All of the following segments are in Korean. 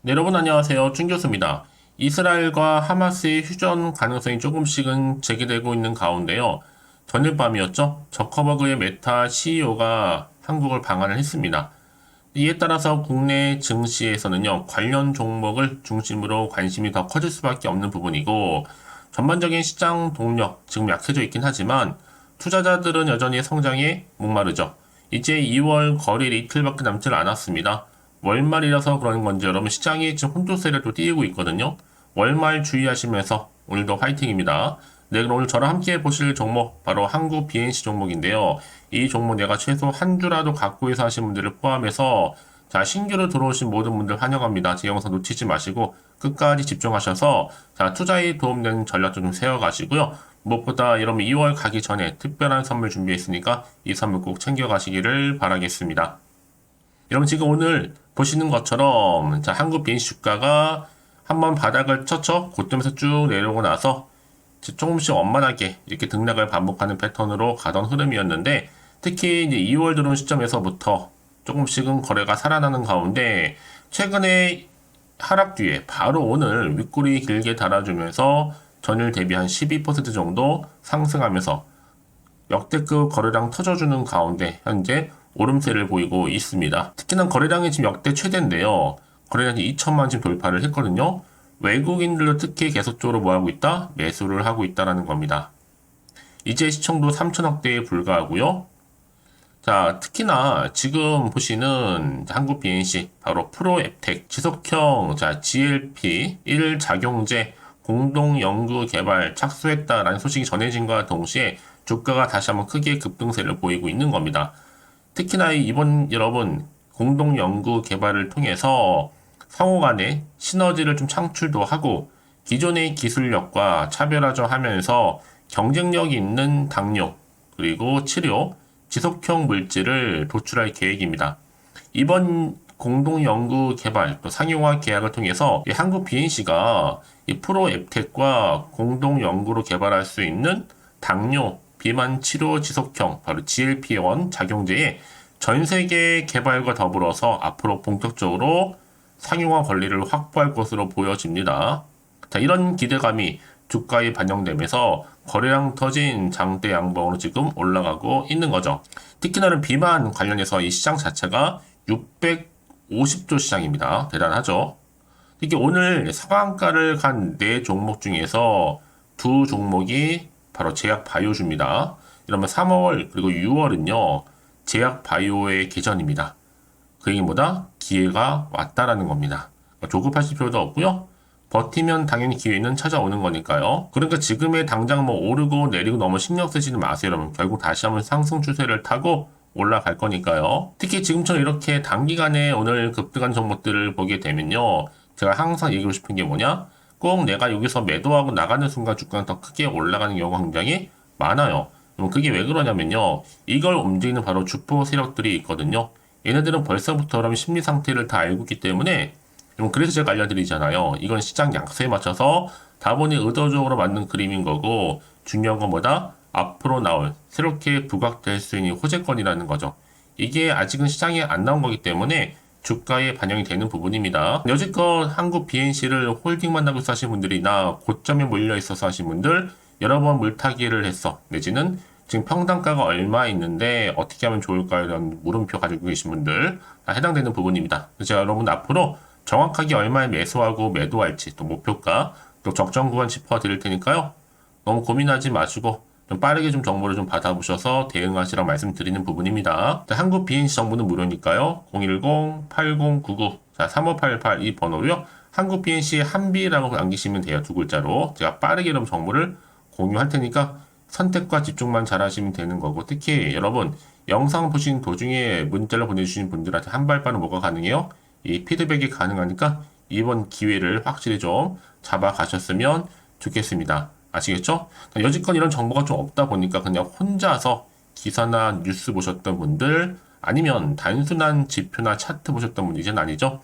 네, 여러분 안녕하세요. 준 교수입니다. 이스라엘과 하마스의 휴전 가능성이 조금씩은 제기되고 있는 가운데요. 전일 밤이었죠. 저커버그의 메타 CEO가 한국을 방한을 했습니다. 이에 따라서 국내 증시에서는요, 관련 종목을 중심으로 관심이 더 커질 수밖에 없는 부분이고, 전반적인 시장 동력, 지금 약해져 있긴 하지만, 투자자들은 여전히 성장에 목마르죠. 이제 2월 거래일 이틀밖에 남지 않았습니다. 월말이라서 그런 건지 여러분 시장이 지금 혼조세를 또 띄우고 있거든요. 월말 주의하시면서 오늘도 화이팅입니다. 네, 그럼 오늘 저랑 함께 보실 종목 바로 한국 BNC 종목인데요. 이 종목 내가 최소 한 주라도 갖고 있어 하신 분들을 포함해서 자, 신규로 들어오신 모든 분들 환영합니다. 제 영상 놓치지 마시고 끝까지 집중하셔서 자, 투자에 도움되는 전략도 좀 세워가시고요. 무엇보다 여러분 2월 가기 전에 특별한 선물 준비했으니까 이 선물 꼭 챙겨가시기를 바라겠습니다. 여러분 지금 오늘 보시는 것처럼 자, 한국 BNC 주가가 한번 바닥을 쳤죠. 고점에서 쭉 내려오고 나서 조금씩 원만하게 이렇게 등락을 반복하는 패턴으로 가던 흐름이었는데 특히 이제 2월 들어온 시점에서부터 조금씩은 거래가 살아나는 가운데 최근에 하락 뒤에 바로 오늘 윗꼬리 길게 달아주면서 전일 대비 한 12% 정도 상승하면서 역대급 거래량 터져주는 가운데 현재 오름세를 보이고 있습니다. 특히나 거래량이 지금 역대 최대인데요. 거래량이 2천만 지금 돌파를 했거든요. 외국인들도 특히 계속적으로 뭐하고 있다? 매수를 하고 있다라는 겁니다. 이제 시총도 3천억대에 불과하고요. 자, 특히나 지금 보시는 한국 BNC 바로 프로앱텍 지속형 자 GLP 1 작용제 공동 연구 개발 착수했다라는 소식이 전해진과 동시에 주가가 다시 한번 크게 급등세를 보이고 있는 겁니다. 특히나 이번 여러분 공동 연구 개발을 통해서 상호 간에 시너지를 좀 창출도 하고 기존의 기술력과 차별화하면서 경쟁력 있는 당뇨 그리고 치료 지속형 물질을 도출할 계획입니다. 이번 공동 연구 개발 또 상용화 계약을 통해서 한국 BNC가 이 프로앱텍과 공동 연구로 개발할 수 있는 당뇨 비만 치료 지속형 바로 GLP-1 작용제의 전 세계 개발과 더불어서 앞으로 본격적으로 상용화 권리를 확보할 것으로 보여집니다. 자, 이런 기대감이 주가에 반영되면서 거래량 터진 장대 양봉으로 지금 올라가고 있는 거죠. 특히나는 비만 관련해서 이 시장 자체가 650조 시장입니다. 대단하죠. 특히 오늘 상한가를 간 4종목 중에서 2종목이 바로 제약 바이오주입니다. 이러면 3월 그리고 6월은요. 제약 바이오의 계전입니다. 그 얘기보다 기회가 왔다라는 겁니다. 조급하실 필요도 없고요. 버티면 당연히 기회는 찾아오는 거니까요. 그러니까 지금의 당장 뭐 오르고 내리고 너무 신경 쓰시지 마세요, 여러분. 결국 다시 한번 상승 추세를 타고 올라갈 거니까요. 특히 지금처럼 이렇게 단기간에 오늘 급등한 종목들을 보게 되면요. 제가 항상 얘기하고 싶은 게 뭐냐? 꼭 내가 여기서 매도하고 나가는 순간 주가가 더 크게 올라가는 경우가 굉장히 많아요. 그럼 그게 왜 그러냐면요. 이걸 움직이는 바로 주포 세력들이 있거든요. 얘네들은 벌써부터 그럼 심리 상태를 다 알고 있기 때문에 그래서 제가 알려드리잖아요. 이건 시장 약세에 맞춰서 다분히 의도적으로 만든 그림인 거고 중요한 건 뭐다? 앞으로 나올 새롭게 부각될 수 있는 호재권이라는 거죠. 이게 아직은 시장에 안 나온 거기 때문에 주가에 반영이 되는 부분입니다. 여지껏 한국 BNC를 홀딩만 하고 있어 하신 분들이나 고점에 몰려 있어서 하신 분들 여러 번 물타기를 했어. 내지는 지금 평단가가 얼마 있는데 어떻게 하면 좋을까요? 이런 물음표 가지고 계신 분들 다 해당되는 부분입니다. 제가 여러분 앞으로 정확하게 얼마에 매수하고 매도할지 또 목표가 또 적정 구간 짚어 드릴 테니까요. 너무 고민하지 마시고 좀 빠르게 좀 정보를 좀 받아보셔서 대응하시라고 말씀드리는 부분입니다. 자, 한국 BNC 정보는 무료니까요. 010-8099 3588 이 번호로요. 한국 BNC 한비라고 남기시면 돼요. 2글자로. 제가 빠르게 그럼 정보를 공유할 테니까 선택과 집중만 잘 하시면 되는 거고 특히 여러분 영상 보신 도중에 문자를 보내주신 분들한테 한 발 빠른 뭐가 가능해요? 이 피드백이 가능하니까 이번 기회를 확실히 좀 잡아가셨으면 좋겠습니다. 아시겠죠? 여지껏 이런 정보가 좀 없다 보니까 그냥 혼자서 기사나 뉴스 보셨던 분들 아니면 단순한 지표나 차트 보셨던 분들 이제는 아니죠?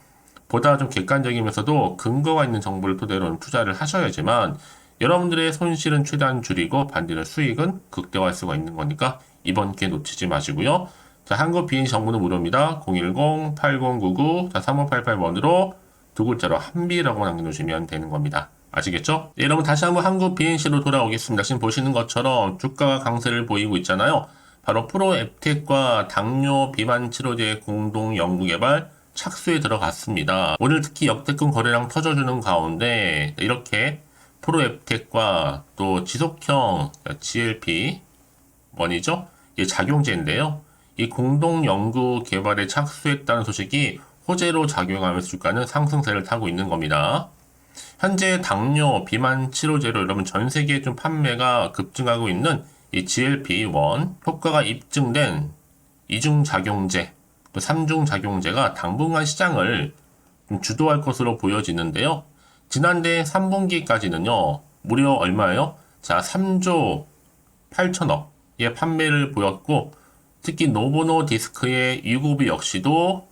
보다 좀 객관적이면서도 근거가 있는 정보를 토대로 투자를 하셔야지만 여러분들의 손실은 최대한 줄이고 반대로 수익은 극대화할 수가 있는 거니까 이번 기회 놓치지 마시고요. 자, 한국 BNC 정보는 무료입니다. 010-8099-3588번으로 두 글자로 한비라고 남겨놓으시면 되는 겁니다. 아시겠죠? 네, 여러분 다시 한번 한국 BNC로 돌아오겠습니다. 지금 보시는 것처럼 주가가 강세를 보이고 있잖아요. 바로 프로앱텍과 당뇨 비만 치료제 공동 연구 개발 착수에 들어갔습니다. 오늘 특히 역대급 거래량 터져주는 가운데 이렇게 프로앱텍과 또 지속형 GLP-1이죠? 이게 작용제인데요. 이 공동 연구 개발에 착수했다는 소식이 호재로 작용하면서 주가는 상승세를 타고 있는 겁니다. 현재 당뇨, 비만 치료제로 여러분 전 세계에 좀 판매가 급증하고 있는 이 GLP-1 효과가 입증된 이중작용제, 또 삼중작용제가 당분간 시장을 좀 주도할 것으로 보여지는데요. 지난해 3분기까지는요, 무려 얼마예요? 자, 3조 8천억의 판매를 보였고, 특히 노보노디스크의 유고비 역시도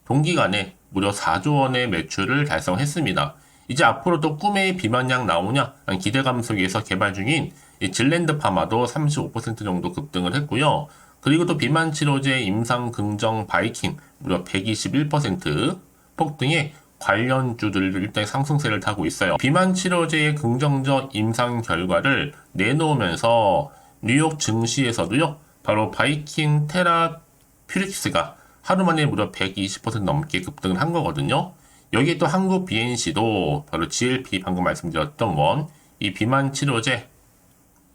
동기간에 무려 4조 원의 매출을 달성했습니다. 이제 앞으로 또 꿈의 비만약 나오냐? 기대감 속에서 개발 중인 이 질랜드 파마도 35% 정도 급등을 했고요. 그리고 또 비만 치료제 임상 긍정 바이킹 무려 121% 폭등에 관련주들 일단 상승세를 타고 있어요. 비만 치료제의 긍정적 임상 결과를 내놓으면서 뉴욕 증시에서도요. 바로 바이킹 테라퓨릭스가 하루 만에 무려 120% 넘게 급등을 한 거거든요. 여기에 또 한국 BNC도 바로 GLP 방금 말씀드렸던 이 비만 치료제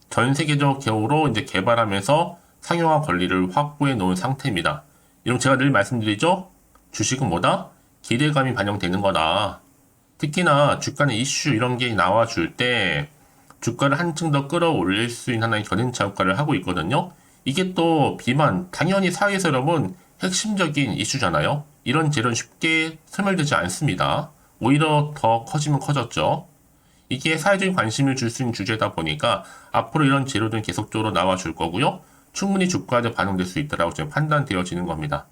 전 세계적으로 이제 개발하면서 상용화 권리를 확보해 놓은 상태입니다. 이런 제가 늘 말씀드리죠. 주식은 뭐다? 기대감이 반영되는 거다. 특히나 주가는 이슈 이런 게 나와줄 때 주가를 한층 더 끌어올릴 수 있는 하나의 견인차 효과를 하고 있거든요. 이게 또 비만, 당연히 사회에서 여러분 핵심적인 이슈잖아요. 이런 재료는 쉽게 소멸되지 않습니다. 오히려 더 커지면 커졌죠. 이게 사회적인 관심을 줄 수 있는 주제다 보니까 앞으로 이런 재료들은 계속적으로 나와줄 거고요. 충분히 주가에 반영될 수 있다고 지금 판단되어지는 겁니다.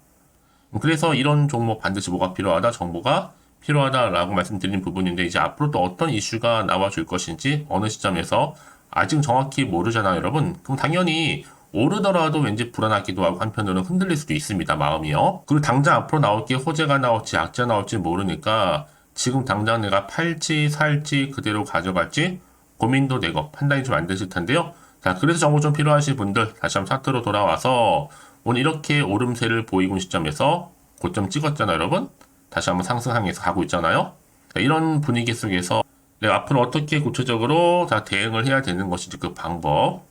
그래서 이런 종목 반드시 뭐가 필요하다, 정보가 필요하다라고 말씀드린 부분인데 이제 앞으로 또 어떤 이슈가 나와줄 것인지 어느 시점에서 아직 정확히 모르잖아요, 여러분. 그럼 당연히 오르더라도 왠지 불안하기도 하고 한편으로는 흔들릴 수도 있습니다, 마음이요. 그리고 당장 앞으로 나올 게 호재가 나올지 악재가 나올지 모르니까 지금 당장 내가 팔지 살지 그대로 가져갈지 고민도 되고 판단이 좀 안 되실 텐데요. 자, 그래서 정보 좀 필요하신 분들 다시 한번 차트로 돌아와서 오늘 이렇게 오름세를 보이고 있는 시점에서 고점 찍었잖아요, 여러분. 다시 한번 상승항에서 가고 있잖아요. 자, 이런 분위기 속에서 내가 앞으로 어떻게 구체적으로 다 대응을 해야 되는 것인지 그 방법,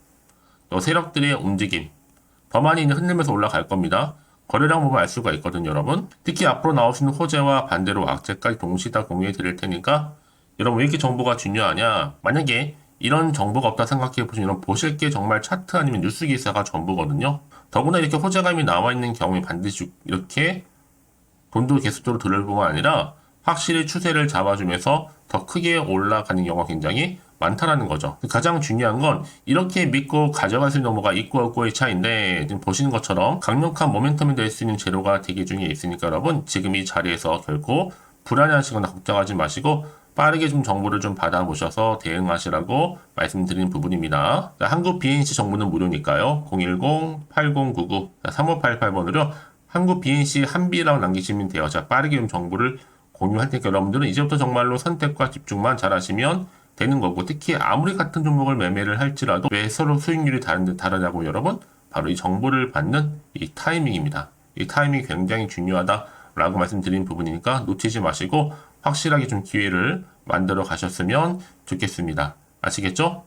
또 세력들의 움직임 더 많이 흔들면서 올라갈 겁니다. 거래량 보면 알 수가 있거든요, 여러분. 특히 앞으로 나오시는 호재와 반대로 악재까지 동시에 다 공유해 드릴 테니까 여러분 왜 이렇게 정보가 중요하냐? 만약에 이런 정보가 없다 생각해 보시면 보실 게 정말 차트 아니면 뉴스 기사가 전부거든요. 더구나 이렇게 호재감이 나와 있는 경우에 반드시 이렇게 돈도 계속적으로 들을 뿐만 아니라 확실히 추세를 잡아주면서 더 크게 올라가는 경우가 굉장히 많다라는 거죠. 가장 중요한 건 이렇게 믿고 가져갈 수 있는 정보가 있고 없고의 차이인데 지금 보시는 것처럼 강력한 모멘텀이 될 수 있는 재료가 대기 중에 있으니까 여러분 지금 이 자리에서 결코 불안해하시거나 걱정하지 마시고 빠르게 좀 정보를 좀 받아보셔서 대응하시라고 말씀드리는 부분입니다. 자, 한국 BNC 정보는 무료니까요. 010-8099-3588번으로 한국 BNC 한비라고 남기시면 돼요. 자, 빠르게 좀 정보를 공유할 테니까 여러분들은 이제부터 정말로 선택과 집중만 잘 하시면 되는 거고, 특히 아무리 같은 종목을 매매를 할지라도 왜 서로 수익률이 다르냐고 여러분, 바로 이 정보를 받는 이 타이밍입니다. 이 타이밍이 굉장히 중요하다라고 말씀드린 부분이니까 놓치지 마시고 확실하게 좀 기회를 만들어 가셨으면 좋겠습니다. 아시겠죠?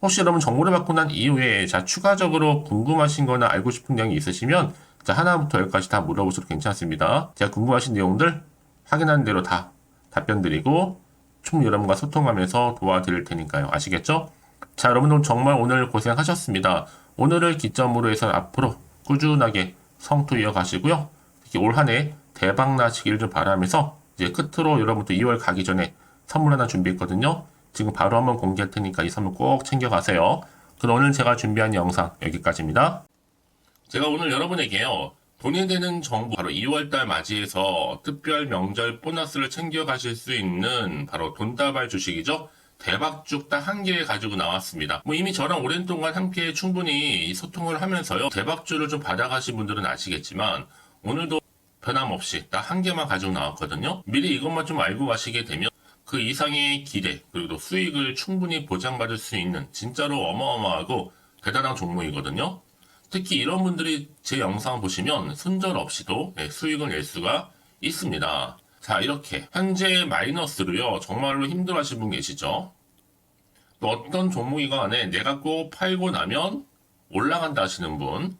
혹시 여러분 정보를 받고 난 이후에 자 추가적으로 궁금하신 거나 알고 싶은 내용이 있으시면 자 하나부터 열까지 다 물어보셔도 괜찮습니다. 제가 궁금하신 내용들 확인한 대로 다 답변 드리고 충분히 여러분과 소통하면서 도와드릴 테니까요. 아시겠죠? 자, 여러분들 정말 오늘 고생하셨습니다. 오늘을 기점으로 해서 앞으로 꾸준하게 성투 이어가시고요. 특히 올 한 해 대박 나시기를 좀 바라면서 이제 끝으로 여러분들 2월 가기 전에 선물 하나 준비했거든요. 지금 바로 한번 공개할 테니까 이 선물 꼭 챙겨가세요. 그럼 오늘 제가 준비한 영상 여기까지입니다. 제가 오늘 여러분에게요. 돈이 되는 정보, 바로 2월달 맞이해서 특별 명절 보너스를 챙겨가실 수 있는 바로 돈다발 주식이죠. 대박죽 딱 한 개 가지고 나왔습니다. 뭐 이미 저랑 오랜 동안 함께 충분히 소통을 하면서요. 대박주를 좀 받아가신 분들은 아시겠지만 오늘도 변함없이 딱 한 개만 가지고 나왔거든요. 미리 이것만 좀 알고 가시게 되면 그 이상의 기대 그리고 또 수익을 충분히 보장받을 수 있는 진짜로 어마어마하고 대단한 종목이거든요. 특히 이런 분들이 제 영상 보시면 손절 없이도 수익을 낼 수가 있습니다. 자, 이렇게 현재 마이너스로요 정말로 힘들어하시는 분 계시죠? 또 어떤 종목이건 간에 내가 꼭 팔고 나면 올라간다 하시는 분,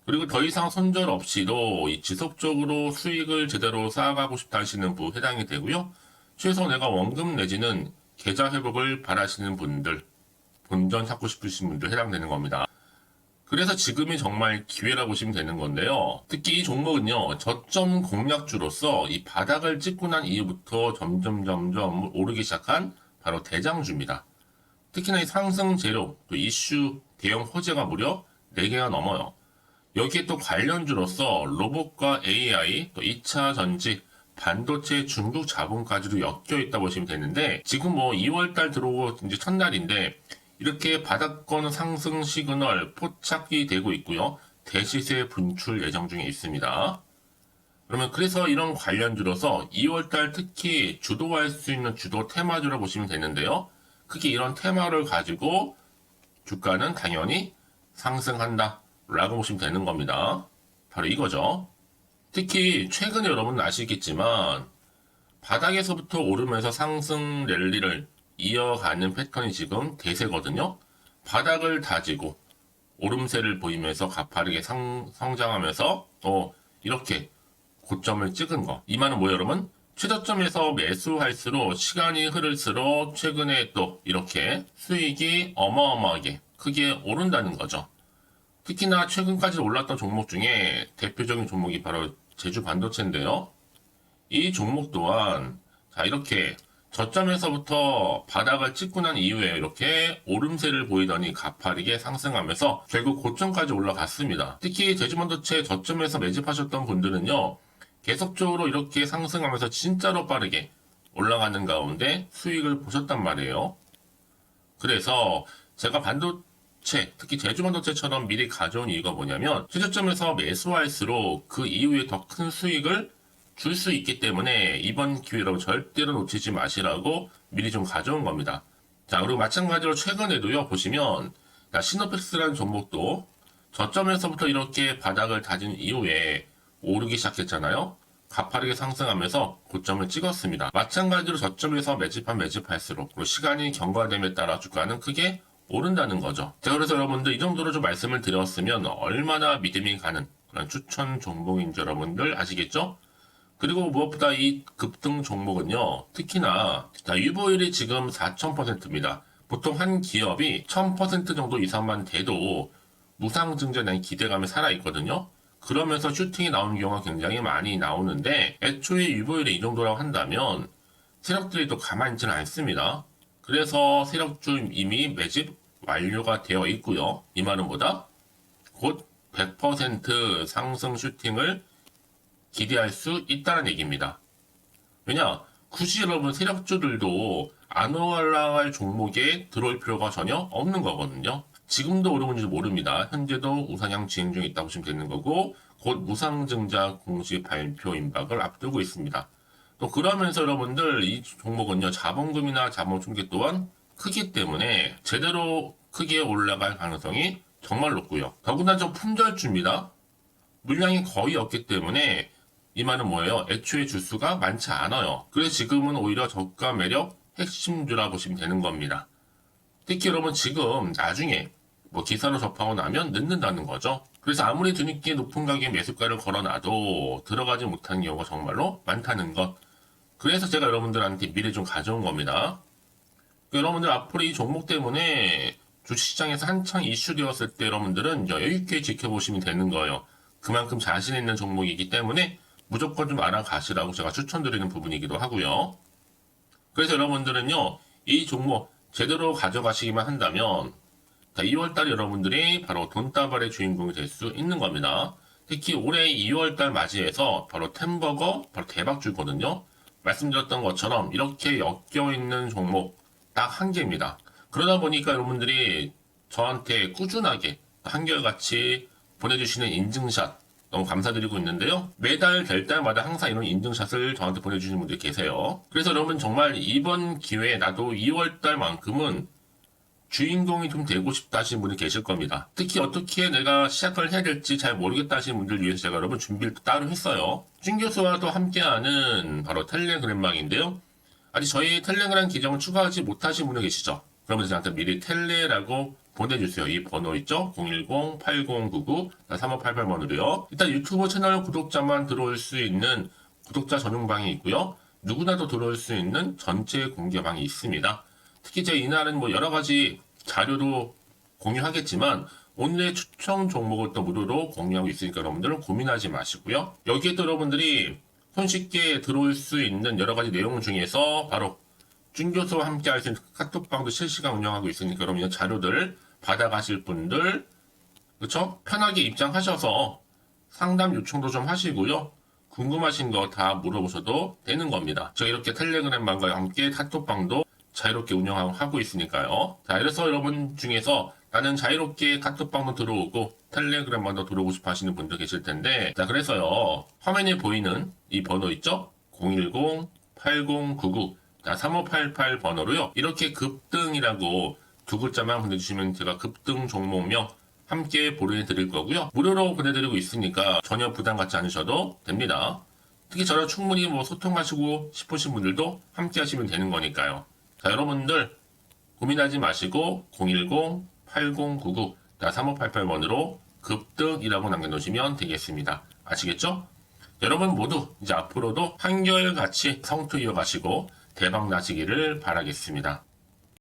그리고 더 이상 손절 없이도 이 지속적으로 수익을 제대로 쌓아가고 싶다 하시는 분 해당이 되고요. 최소 내가 원금 내지는 계좌 회복을 바라시는 분들, 본전 찾고 싶으신 분들 해당되는 겁니다. 그래서 지금이 정말 기회라고 보시면 되는 건데요. 특히 이 종목은요, 저점 공략주로서 이 바닥을 찍고 난 이후부터 점점 오르기 시작한 바로 대장주입니다. 특히나 이 상승 재료, 또 이슈, 대형 호재가 무려 4개가 넘어요. 여기에 또 관련주로서 로봇과 AI, 또 2차 전지, 반도체 중국 자본까지도 엮여 있다 보시면 되는데, 지금 뭐 2월달 들어오고 이제 첫날인데, 이렇게 바닥권 상승 시그널 포착이 되고 있고요. 대시세 분출 예정 중에 있습니다. 그러면 그래서 이런 관련주로서 2월달 특히 주도할 수 있는 주도 테마주로 보시면 되는데요. 크게 이런 테마를 가지고 주가는 당연히 상승한다 라고 보시면 되는 겁니다. 바로 이거죠. 특히 최근에 여러분 아시겠지만 바닥에서부터 오르면서 상승 랠리를 이어가는 패턴이 지금 대세거든요. 바닥을 다지고 오름세를 보이면서 가파르게 성장하면서 이렇게 고점을 찍은 거. 이 말은 뭐예요, 여러분? 최저점에서 매수할수록 시간이 흐를수록 최근에 또 이렇게 수익이 어마어마하게 크게 오른다는 거죠. 특히나 최근까지 올랐던 종목 중에 대표적인 종목이 바로 제주 반도체인데요. 이 종목 또한 자 이렇게 저점에서부터 바닥을 찍고 난 이후에 이렇게 오름세를 보이더니 가파르게 상승하면서 결국 고점까지 올라갔습니다. 특히 제주반도체 저점에서 매집하셨던 분들은요. 계속적으로 이렇게 상승하면서 진짜로 빠르게 올라가는 가운데 수익을 보셨단 말이에요. 그래서 제가 반도체, 특히 제주반도체처럼 미리 가져온 이유가 뭐냐면 최저점에서 매수할수록 그 이후에 더 큰 수익을 줄 수 있기 때문에 이번 기회로 절대로 놓치지 마시라고 미리 좀 가져온 겁니다. 자, 그리고 마찬가지로 최근에도요, 보시면, 시노펙스라는 종목도 저점에서부터 이렇게 바닥을 다진 이후에 오르기 시작했잖아요. 가파르게 상승하면서 고점을 찍었습니다. 마찬가지로 저점에서 매집할수록 그리고 시간이 경과됨에 따라 주가는 크게 오른다는 거죠. 자, 그래서 여러분들 이 정도로 좀 말씀을 드렸으면 얼마나 믿음이 가는 그런 추천 종목인지 여러분들 아시겠죠? 그리고 무엇보다 이 급등 종목은요, 특히나, 유보율이 지금 4000%입니다. 보통 한 기업이 1000% 정도 이상만 돼도 무상증자에 대한 기대감이 살아있거든요. 그러면서 슈팅이 나오는 경우가 굉장히 많이 나오는데, 애초에 유보율이 이 정도라고 한다면, 세력들이 또 가만히 있지는 않습니다. 그래서 세력주 이미 매집 완료가 되어 있고요. 이 말은 뭐다? 곧 100% 상승 슈팅을 기대할 수 있다는 얘기입니다. 왜냐? 굳이 여러분 세력주들도 안 올라갈 종목에 들어올 필요가 전혀 없는 거거든요. 지금도 오르는지 모릅니다. 현재도 우상향 진행 중에 있다고 보시면 되는 거고 곧 무상증자 공시 발표 임박을 앞두고 있습니다. 또 그러면서 여러분들 이 종목은요. 자본금이나 자본 충격 또한 크기 때문에 제대로 크게 올라갈 가능성이 정말 높고요. 더구나 좀 품절주입니다. 물량이 거의 없기 때문에 이 말은 뭐예요? 애초에 주수가 많지 않아요. 그래서 지금은 오히려 저가 매력 핵심주라 보시면 되는 겁니다. 특히 여러분 지금 나중에 기사로 접하고 나면 늦는다는 거죠. 그래서 아무리 뒤늦게 높은 가격에 매수가를 걸어놔도 들어가지 못하는 경우가 정말로 많다는 것. 그래서 제가 여러분들한테 미리 좀 가져온 겁니다. 여러분들 앞으로 이 종목 때문에 주식시장에서 한창 이슈되었을 때 여러분들은 여유있게 지켜보시면 되는 거예요. 그만큼 자신 있는 종목이기 때문에 무조건 좀 알아가시라고 제가 추천드리는 부분이기도 하고요. 그래서 여러분들은요, 이 종목 제대로 가져가시기만 한다면 2월달 여러분들이 바로 돈다발의 주인공이 될 수 있는 겁니다. 특히 올해 2월달 맞이해서 바로 템버거 바로 대박주거든요. 말씀드렸던 것처럼 이렇게 엮여있는 종목 딱 한 개입니다. 그러다 보니까 여러분들이 저한테 꾸준하게 한결같이 보내주시는 인증샷 너무 감사드리고 있는데요. 매달 될 때마다 항상 이런 인증샷을 저한테 보내주시는 분들이 계세요. 그래서 여러분 정말 이번 기회에 나도 2월달만큼은 주인공이 좀 되고 싶다 하시는 분이 계실 겁니다. 특히 어떻게 내가 시작을 해야 될지 잘 모르겠다 하시는 분들 위해서 제가 여러분 준비를 따로 했어요. 준 교수와도 함께하는 바로 텔레그램망인데요. 아직 저희 텔레그램 계정을 추가하지 못하신 분이 계시죠? 그러면 저한테 미리 텔레라고 보내주세요. 이 번호 있죠? 010-8099-3588번으로요. 일단 유튜브 채널 구독자만 들어올 수 있는 구독자 전용방이 있고요. 누구나도 들어올 수 있는 전체 공개방이 있습니다. 특히 제 이날은 뭐 여러 가지 자료도 공유하겠지만 오늘의 추천 종목을 또 무료로 공유하고 있으니까 여러분들은 고민하지 마시고요. 여기에 또 여러분들이 손쉽게 들어올 수 있는 여러 가지 내용 중에서 바로 준 교수와 함께 할 수 있는 카톡방도 실시간 운영하고 있으니까 여러분 이 자료들 받아가실 분들 그렇죠? 편하게 입장하셔서 상담 요청도 좀 하시고요. 궁금하신 거 다 물어보셔도 되는 겁니다. 제가 이렇게 텔레그램방과 함께 카톡방도 자유롭게 운영하고 있으니까요. 자, 그래서 여러분 중에서 나는 자유롭게 카톡방도 들어오고 텔레그램방도 들어오고 싶어 하시는 분들 계실 텐데, 자, 그래서요. 화면에 보이는 이 번호 있죠? 010-8099-3588 번호로요. 이렇게 급등이라고 두 글자만 보내주시면 제가 급등 종목명 함께 보내드릴 거고요. 무료로 보내드리고 있으니까 전혀 부담 갖지 않으셔도 됩니다. 특히 저랑 충분히 뭐 소통하시고 싶으신 분들도 함께 하시면 되는 거니까요. 자, 여러분들 고민하지 마시고 010-8099-3588번으로 급등이라고 남겨놓으시면 되겠습니다. 아시겠죠? 여러분 모두 이제 앞으로도 한결같이 성투 이어가시고 대박 나시기를 바라겠습니다.